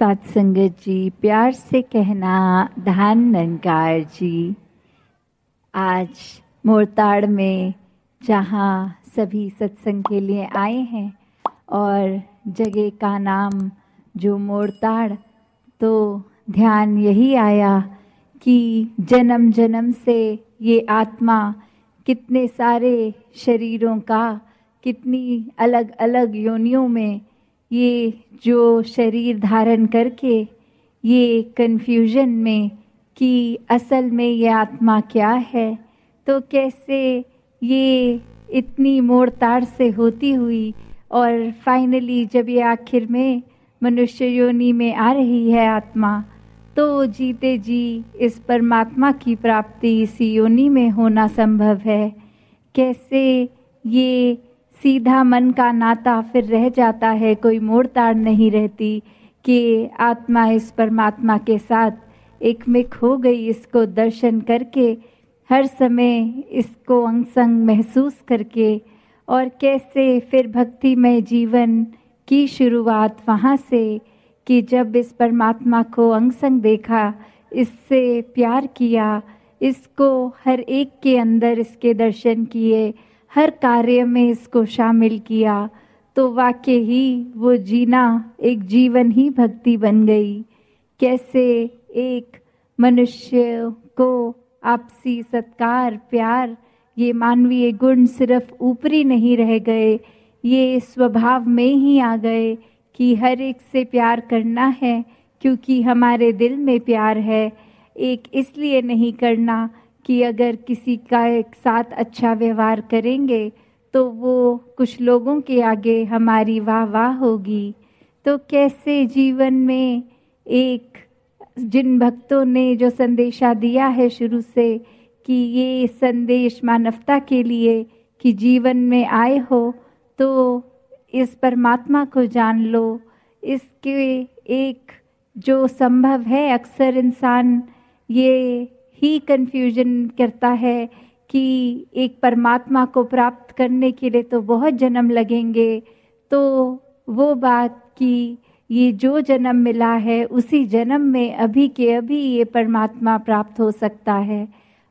साथ संगत जी, प्यार से कहना धान नंकार जी। आज मोरताड़ में जहाँ सभी सत्संग के लिए आए हैं और जगह का नाम जो मोरताड़, तो ध्यान यही आया कि जन्म जन्म से ये आत्मा कितने सारे शरीरों का, कितनी अलग अलग योनियों में ये जो शरीर धारण करके ये कन्फ्यूजन में कि असल में ये आत्मा क्या है, तो कैसे ये इतनी मोड़ताड़ से होती हुई और फाइनली जब ये आखिर में मनुष्य योनि में आ रही है आत्मा, तो जीते जी इस परमात्मा की प्राप्ति इसी योनि में होना संभव है। कैसे ये सीधा मन का नाता फिर रह जाता है, कोई मोड़ ताड़ नहीं रहती कि आत्मा इस परमात्मा के साथ एकमिक हो गई। इसको दर्शन करके हर समय इसको अंग संग महसूस करके, और कैसे फिर भक्तिमय जीवन की शुरुआत वहाँ से कि जब इस परमात्मा को अंग संग देखा, इससे प्यार किया, इसको हर एक के अंदर इसके दर्शन किए, हर कार्य में इसको शामिल किया, तो वाकई ही वो जीना एक जीवन ही भक्ति बन गई। कैसे एक मनुष्य को आपसी सत्कार, प्यार, ये मानवीय गुण सिर्फ ऊपरी नहीं रह गए, ये स्वभाव में ही आ गए कि हर एक से प्यार करना है क्योंकि हमारे दिल में प्यार है। एक इसलिए नहीं करना कि अगर किसी का एक साथ अच्छा व्यवहार करेंगे तो वो कुछ लोगों के आगे हमारी वाह वाह होगी। तो कैसे जीवन में एक जिन भक्तों ने जो संदेशा दिया है शुरू से कि ये संदेश मानवता के लिए कि जीवन में आए हो तो इस परमात्मा को जान लो। इसके एक जो संभव है, अक्सर इंसान ये ही कन्फ्यूजन करता है कि एक परमात्मा को प्राप्त करने के लिए तो बहुत जन्म लगेंगे, तो वो बात कि ये जो जन्म मिला है उसी जन्म में अभी के अभी ये परमात्मा प्राप्त हो सकता है।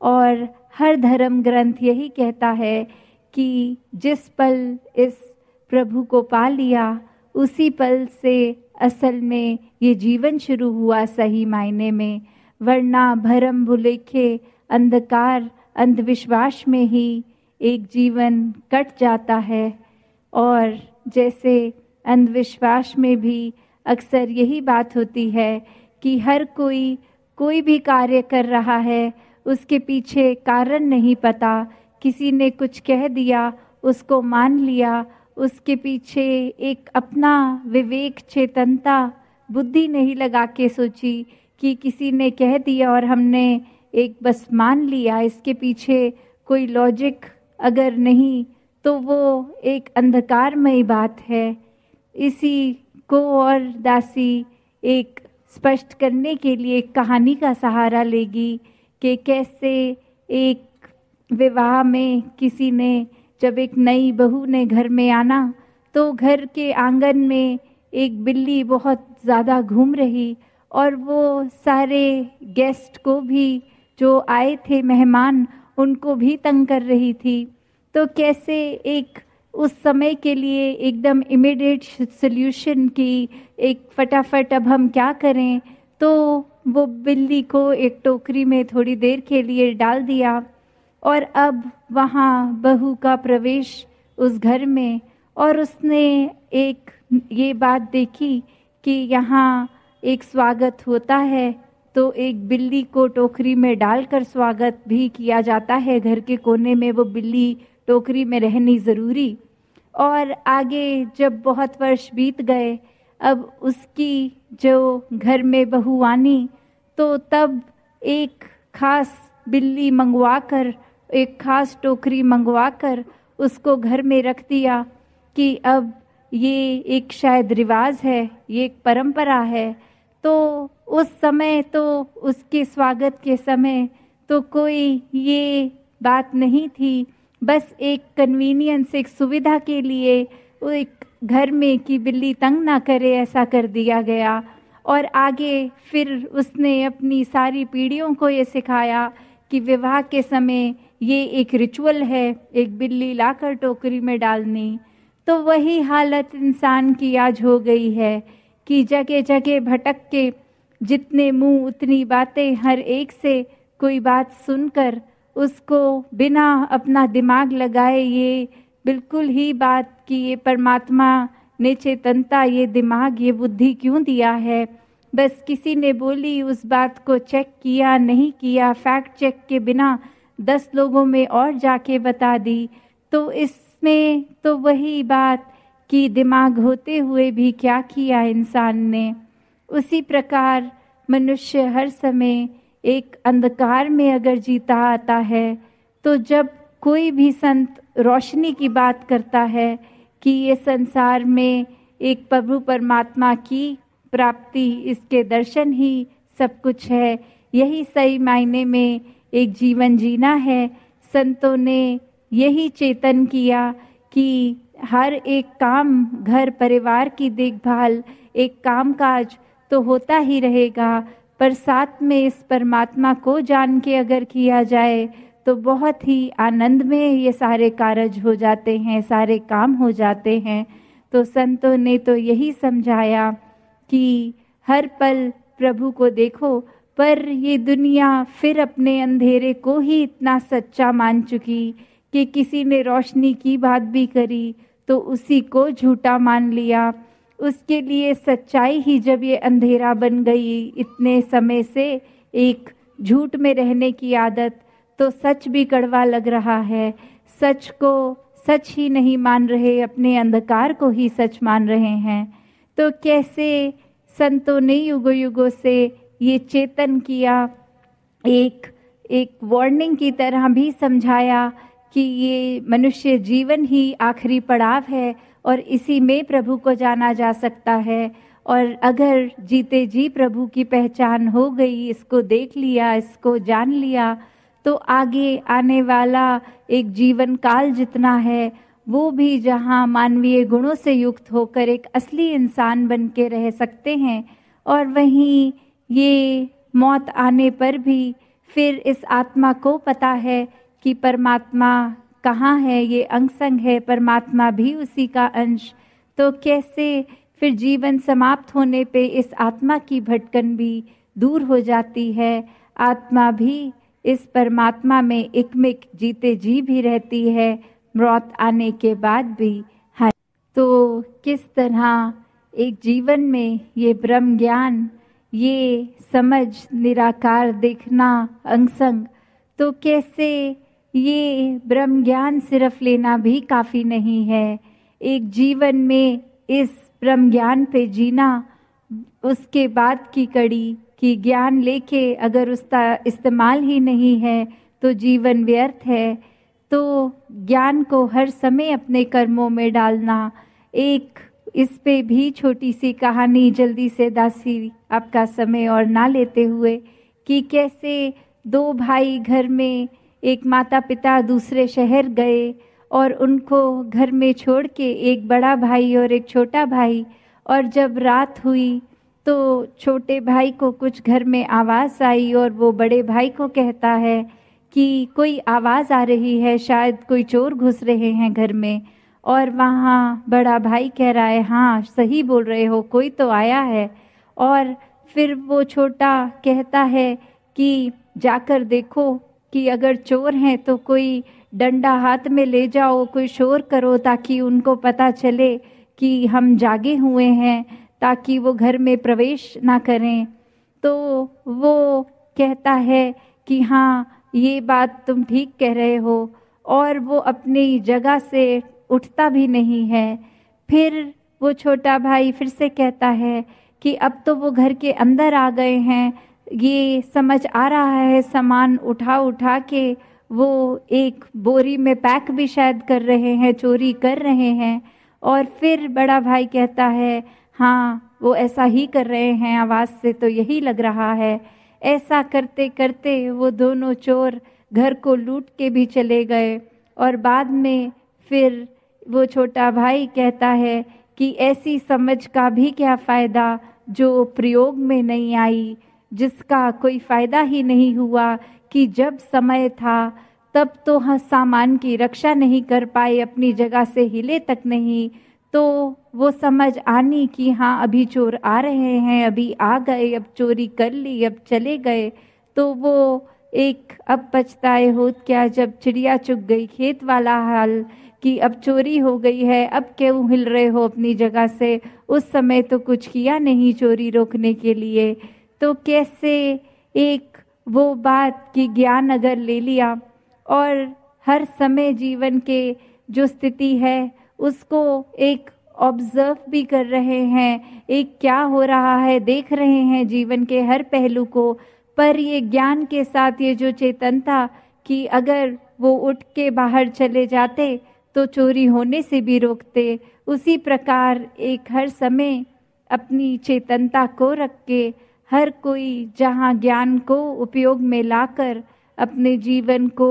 और हर धर्म ग्रंथ यही कहता है कि जिस पल इस प्रभु को पा लिया उसी पल से असल में ये जीवन शुरू हुआ सही मायने में, वरना भरम भुलेखे अंधकार अंधविश्वास में ही एक जीवन कट जाता है। और जैसे अंधविश्वास में भी अक्सर यही बात होती है कि हर कोई भी कार्य कर रहा है, उसके पीछे कारण नहीं पता, किसी ने कुछ कह दिया उसको मान लिया, उसके पीछे एक अपना विवेक, चेतनता, बुद्धि नहीं लगा के सोची कि किसी ने कह दिया और हमने एक बस मान लिया, इसके पीछे कोई लॉजिक अगर नहीं तो वो एक अंधकारमय बात है। इसी को और दासी एक स्पष्ट करने के लिए एक कहानी का सहारा लेगी कि कैसे एक विवाह में किसी ने, जब एक नई बहू ने घर में आना तो घर के आंगन में एक बिल्ली बहुत ज़्यादा घूम रही और वो सारे गेस्ट को भी जो आए थे मेहमान उनको भी तंग कर रही थी। तो कैसे एक उस समय के लिए एकदम इमीडिएट सल्यूशन की एक फटाफट अब हम क्या करें, तो वो बिल्ली को एक टोकरी में थोड़ी देर के लिए डाल दिया और अब वहाँ बहू का प्रवेश उस घर में, और उसने एक ये बात देखी कि यहाँ एक स्वागत होता है तो एक बिल्ली को टोकरी में डालकर स्वागत भी किया जाता है, घर के कोने में वो बिल्ली टोकरी में रहनी ज़रूरी। और आगे जब बहुत वर्ष बीत गए, अब उसकी जो घर में बहू आनी तो तब एक खास बिल्ली मंगवाकर, एक खास टोकरी मंगवाकर उसको घर में रख दिया कि अब ये एक शायद रिवाज है, ये एक परंपरा है। तो उस समय तो उसके स्वागत के समय तो कोई ये बात नहीं थी, बस एक कन्वीनियंस, एक सुविधा के लिए वो एक घर में कि बिल्ली तंग ना करे ऐसा कर दिया गया। और आगे फिर उसने अपनी सारी पीढ़ियों को ये सिखाया कि विवाह के समय ये एक रिचुअल है, एक बिल्ली लाकर टोकरी में डालनी। तो वही हालत इंसान की आज हो गई है कि जगह जगह भटक के जितने मुंह उतनी बातें, हर एक से कोई बात सुनकर उसको बिना अपना दिमाग लगाए ये बिल्कुल ही बात कि ये परमात्मा ने चेतनता, ये दिमाग, ये बुद्धि क्यों दिया है। बस किसी ने बोली, उस बात को चेक किया नहीं किया, फैक्ट चेक के बिना 10 लोगों में और जाके बता दी। तो इसमें तो वही बात कि दिमाग होते हुए भी क्या किया इंसान ने। उसी प्रकार मनुष्य हर समय एक अंधकार में अगर जीता आता है, तो जब कोई भी संत रोशनी की बात करता है कि ये संसार में एक प्रभु परमात्मा की प्राप्ति, इसके दर्शन ही सब कुछ है, यही सही मायने में एक जीवन जीना है। संतों ने यही चेतन किया कि हर एक काम, घर परिवार की देखभाल, एक कामकाज तो होता ही रहेगा, पर साथ में इस परमात्मा को जान के अगर किया जाए तो बहुत ही आनंद में ये सारे कार्य हो जाते हैं, सारे काम हो जाते हैं। तो संतों ने तो यही समझाया कि हर पल प्रभु को देखो, पर ये दुनिया फिर अपने अंधेरे को ही इतना सच्चा मान चुकी कि किसी ने रोशनी की बात भी करी तो उसी को झूठा मान लिया। उसके लिए सच्चाई ही जब ये अंधेरा बन गई, इतने समय से एक झूठ में रहने की आदत, तो सच भी कड़वा लग रहा है। सच को सच ही नहीं मान रहे, अपने अंधकार को ही सच मान रहे हैं। तो कैसे संतों ने युगों युगों से ये चेतन किया, एक वार्निंग की तरह भी समझाया कि ये मनुष्य जीवन ही आखिरी पड़ाव है और इसी में प्रभु को जाना जा सकता है। और अगर जीते जी प्रभु की पहचान हो गई, इसको देख लिया, इसको जान लिया, तो आगे आने वाला एक जीवन काल जितना है वो भी जहाँ मानवीय गुणों से युक्त होकर एक असली इंसान बन के रह सकते हैं। और वहीं ये मौत आने पर भी फिर इस आत्मा को पता है कि परमात्मा कहाँ है, ये अंग संग है, परमात्मा भी उसी का अंश। तो कैसे फिर जीवन समाप्त होने पे इस आत्मा की भटकन भी दूर हो जाती है, आत्मा भी इस परमात्मा में एकमिक जीते जी भी रहती है, मौत आने के बाद भी। हाँ, तो किस तरह एक जीवन में ये ब्रह्म ज्ञान, ये समझ, निराकार देखना अंग संग, तो कैसे ये ब्रह्म ज्ञान सिर्फ लेना भी काफ़ी नहीं है। एक जीवन में इस ब्रह्म ज्ञान पे जीना, उसके बाद की कड़ी कि ज्ञान लेके अगर उसका इस्तेमाल ही नहीं है तो जीवन व्यर्थ है। तो ज्ञान को हर समय अपने कर्मों में डालना। एक इस पे भी छोटी सी कहानी जल्दी से दासी, आपका समय और ना लेते हुए, कि कैसे 2 भाई घर में, एक माता पिता दूसरे शहर गए और उनको घर में छोड़ के, एक बड़ा भाई और एक छोटा भाई, और जब रात हुई तो छोटे भाई को कुछ घर में आवाज़ आई और वो बड़े भाई को कहता है कि कोई आवाज़ आ रही है, शायद कोई चोर घुस रहे हैं घर में। और वहाँ बड़ा भाई कह रहा है हाँ सही बोल रहे हो, कोई तो आया है। और फिर वो छोटा कहता है कि जाकर देखो कि अगर चोर हैं तो कोई डंडा हाथ में ले जाओ, कोई शोर करो ताकि उनको पता चले कि हम जागे हुए हैं, ताकि वो घर में प्रवेश ना करें। तो वो कहता है कि हाँ ये बात तुम ठीक कह रहे हो, और वो अपनी जगह से उठता भी नहीं है। फिर वो छोटा भाई फिर से कहता है कि अब तो वो घर के अंदर आ गए हैं, ये समझ आ रहा है, सामान उठा उठा के वो एक बोरी में पैक भी शायद कर रहे हैं, चोरी कर रहे हैं। और फिर बड़ा भाई कहता है हाँ वो ऐसा ही कर रहे हैं, आवाज़ से तो यही लग रहा है। ऐसा करते करते वो दोनों चोर घर को लूट के भी चले गए। और बाद में फिर वो छोटा भाई कहता है कि ऐसी समझ का भी क्या फ़ायदा, जो प्रयोग में नहीं आई, जिसका कोई फायदा ही नहीं हुआ, कि जब समय था तब तो हम सामान की रक्षा नहीं कर पाए, अपनी जगह से हिले तक नहीं, तो वो समझ आनी कि हाँ अभी चोर आ रहे हैं, अभी आ गए, अब चोरी कर ली, अब चले गए, तो वो एक अब पछताए होत क्या जब चिड़िया चुग गई खेत वाला हाल, कि अब चोरी हो गई है, अब क्यों हिल रहे हो अपनी जगह से, उस समय तो कुछ किया नहीं चोरी रोकने के लिए। तो कैसे एक वो बात की ज्ञान अगर ले लिया और हर समय जीवन के जो स्थिति है उसको एक ऑब्जर्व भी कर रहे हैं, एक क्या हो रहा है देख रहे हैं जीवन के हर पहलू को, पर ये ज्ञान के साथ ये जो चेतनता कि अगर वो उठ के बाहर चले जाते तो चोरी होने से भी रोकते, उसी प्रकार एक हर समय अपनी चेतनता को रख के हर कोई जहाँ ज्ञान को उपयोग में लाकर अपने जीवन को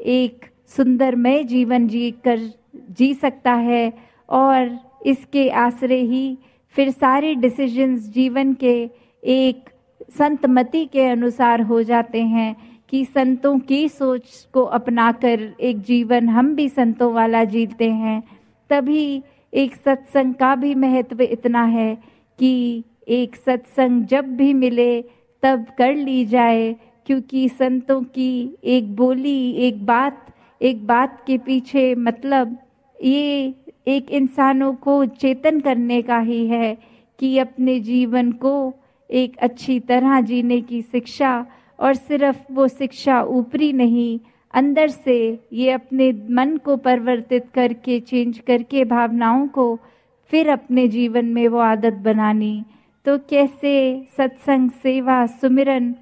एक सुंदरमय जीवन जी सकता है, और इसके आश्रय ही फिर सारे डिसीजंस जीवन के एक संतमति के अनुसार हो जाते हैं, कि संतों की सोच को अपनाकर एक जीवन हम भी संतों वाला जीते हैं। तभी एक सत्संग का भी महत्व इतना है कि एक सत्संग जब भी मिले तब कर ली जाए, क्योंकि संतों की एक बोली, एक बात के पीछे मतलब ये एक इंसानों को चेतन करने का ही है कि अपने जीवन को एक अच्छी तरह जीने की शिक्षा, और सिर्फ वो शिक्षा ऊपरी नहीं, अंदर से ये अपने मन को परिवर्तित करके चेंज करके भावनाओं को फिर अपने जीवन में वो आदत बनानी। तो कैसे सत्संग सेवा सुमिरन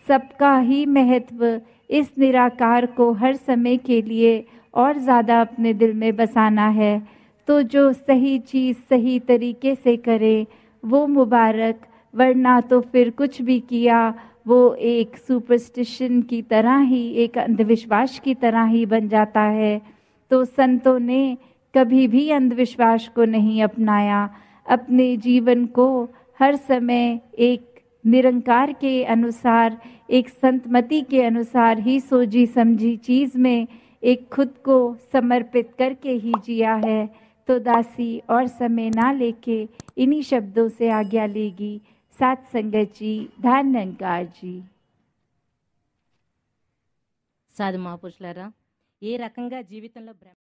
सबका ही महत्व इस निराकार को हर समय के लिए और ज़्यादा अपने दिल में बसाना है। तो जो सही चीज़ सही तरीके से करे वो मुबारक, वरना तो फिर कुछ भी किया वो एक सुपरस्टिशन की तरह ही, एक अंधविश्वास की तरह ही बन जाता है। तो संतों ने कभी भी अंधविश्वास को नहीं अपनाया, अपने जीवन को हर समय एक निरंकार के अनुसार, एक संतमति के अनुसार ही सोची समझी चीज़ में एक खुद को समर्पित करके ही जिया है। तो दासी और समय ना लेके इन्हीं शब्दों से आज्ञा लेगी। सात संगत जी, ध्यान निरंकार जी। సాధు మహాపురుషులారా, ఏ రకంగా జీవితంలో